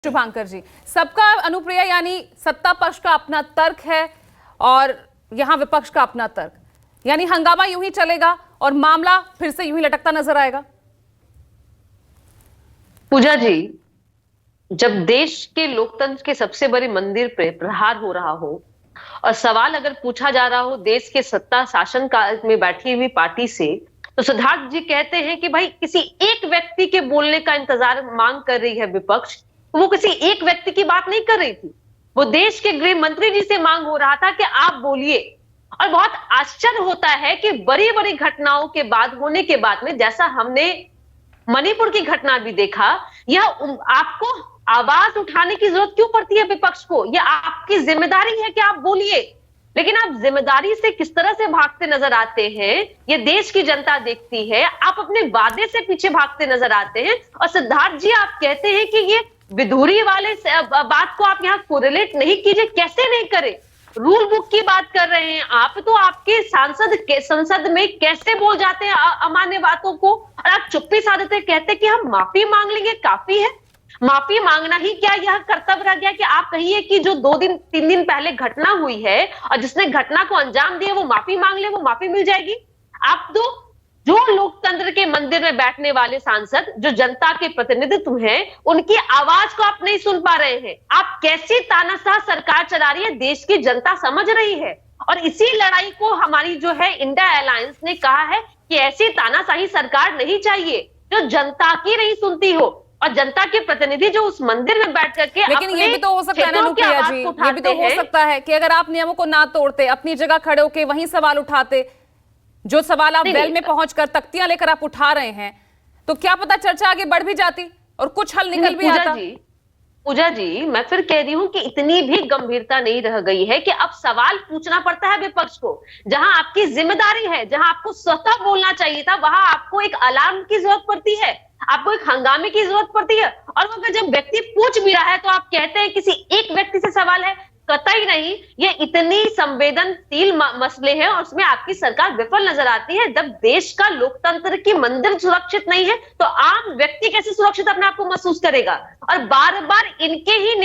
शुभांकर जी, सबका अनुप्रिया यानी सत्ता पक्ष का अपना तर्क है और यहां विपक्ष का अपना तर्क, यानी हंगामा यूं ही चलेगा और मामला फिर से यूं ही लटकता नजर आएगा। पूजा जी, जब देश के लोकतंत्र के सबसे बड़े मंदिर पे प्रहार हो रहा हो और सवाल अगर पूछा जा रहा हो देश के सत्ता शासन काल में बैठी हुई पार्टी से, तो सिद्धार्थ जी कहते हैं कि भाई किसी एक व्यक्ति के बोलने का इंतजार मांग कर रही है विपक्ष। वो किसी एक व्यक्ति की बात नहीं कर रही थी, वो देश के गृह मंत्री जी से मांग हो रहा था कि आप बोलिए। और बहुत आश्चर्य होता है कि बड़ी बड़ी घटनाओं के बाद होने के बाद में, जैसा हमने मणिपुर की घटना भी देखा, यह आपको आवाज उठाने की जरूरत क्यों पड़ती है विपक्ष को? यह आपकी जिम्मेदारी है कि आप बोलिए, लेकिन आप जिम्मेदारी से किस तरह से भागते नजर आते हैं ये देश की जनता देखती है। आप अपने वादे से पीछे भागते नजर आते हैं। और सिद्धार्थ जी, आप कहते हैं कि ये विधुरी वाले बात को आप यहाँ कोरिलेट नहीं कीजिए, कैसे नहीं करें? रूल बुक की बात कर रहे हैं आप, तो आपके सांसद संसद में कैसे बोल जाते हैं अमान्य बातों को, और आप चुप्पी साधते कहते कि हम माफी मांग लेंगे, काफी है। माफी मांगना ही क्या यह कर्तव्य रह गया कि आप कहिए कि जो 2-3 दिन पहले घटना हुई है और जिसने घटना को अंजाम दिया वो माफी मांग ले, वो माफी मिल जाएगी? आप तो जो लोकतंत्र के मंदिर में बैठने वाले सांसद, जो जनता के प्रतिनिधित्व हैं, उनकी आवाज को आप नहीं सुन पा रहे हैं। आप कैसी तानाशाह सरकार चला रही है, देश की जनता समझ रही है। और इसी लड़ाई को हमारी जो है इंडिया अलायंस ने कहा है कि ऐसी तानाशाही सरकार नहीं चाहिए जो जनता की नहीं सुनती हो, और जनता के प्रतिनिधि जो उस मंदिर में बैठ करके, लेकिन ये भी तो हो सकता है ना अनुप्रिया जी, ये भी तो हो सकता है कि अगर आप नियमों को ना तोड़ते, अपनी जगह खड़े होकर वहीं सवाल उठाते, जो सवाल आप वेल में पहुंचकर तख्तियां लेकर आप उठा रहे हैं, तो क्या पता चर्चा आगे बढ़ भी जाती और कुछ हल निकल भी आता। पूजा जी, मैं फिर कह रही हूं कि इतनी भी गंभीरता नहीं रह गई है कि अब सवाल पूछना पड़ता है विपक्ष को। जहां आपकी जिम्मेदारी है, जहां आपको स्वतः बोलना चाहिए था, वहां आपको एक अलार्म की जरूरत पड़ती है, आपको एक हंगामे की जरूरत पड़ती है। और अगर जब व्यक्ति पूछ भी रहा है तो आप कहते हैं किसी एक व्यक्ति से सवाल है, कतई नहीं। ये इतनी संवेदनशील मसले हैं और उसमें आपकी सरकार विफल नजर आती है। जब देश का लोकतंत्र की मंदिर सुरक्षित नहीं है तो आम व्यक्ति कैसे सुरक्षित अपने आप को महसूस करेगा? और बार बार इनके ही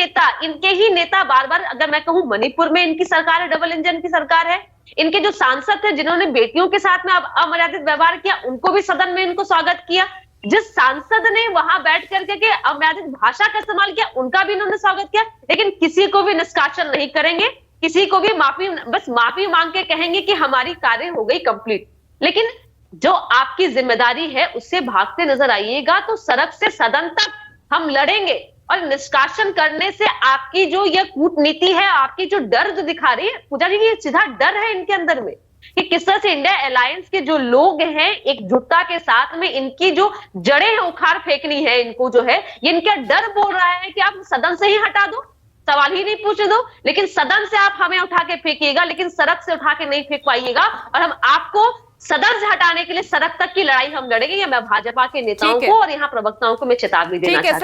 नेता बार बार, अगर मैं कहूं मणिपुर में इनकी सरकार है, डबल इंजन की सरकार है। इनके जो सांसद थे जिन्होंने बेटियों के साथ में अमर्यादित व्यवहार किया, उनको भी सदन में इनको स्वागत किया। जिस सांसद ने वहां बैठ करके अमर्यादित भाषा का इस्तेमाल किया, उनका भी इन्होंने स्वागत किया। लेकिन किसी को भी निष्कासन नहीं करेंगे, किसी को भी बस माफी मांग के कहेंगे कि हमारी कार्य हो गई कंप्लीट। लेकिन जो आपकी जिम्मेदारी है उससे भागते नजर आइएगा तो सड़क से सदन तक हम लड़ेंगे। और निष्कासन करने से आपकी जो यह कूटनीति है, आपकी जो डर जो दिखा रही है पूजा जी, ये सीधा डर है इनके अंदर में कि किस तरह से इंडिया अलायंस के जो लोग हैं एकजुटता के साथ में इनकी जो जड़ें हैं उखाड़ फेंकनी है इनको, जो है ये इनका डर बोल रहा है कि आप सदन से ही हटा दो, सवाल ही नहीं पूछे दो। लेकिन सदन से आप हमें उठा के फेंकिएगा, लेकिन सड़क से उठा के नहीं फेंक पाइएगा। और हम आपको सदन से हटाने के लिए सड़क तक की लड़ाई हम लड़ेंगे। मैं भाजपा के नेताओं को और यहाँ प्रवक्ताओं को मैं चेतावनी देना चाहती हूँ।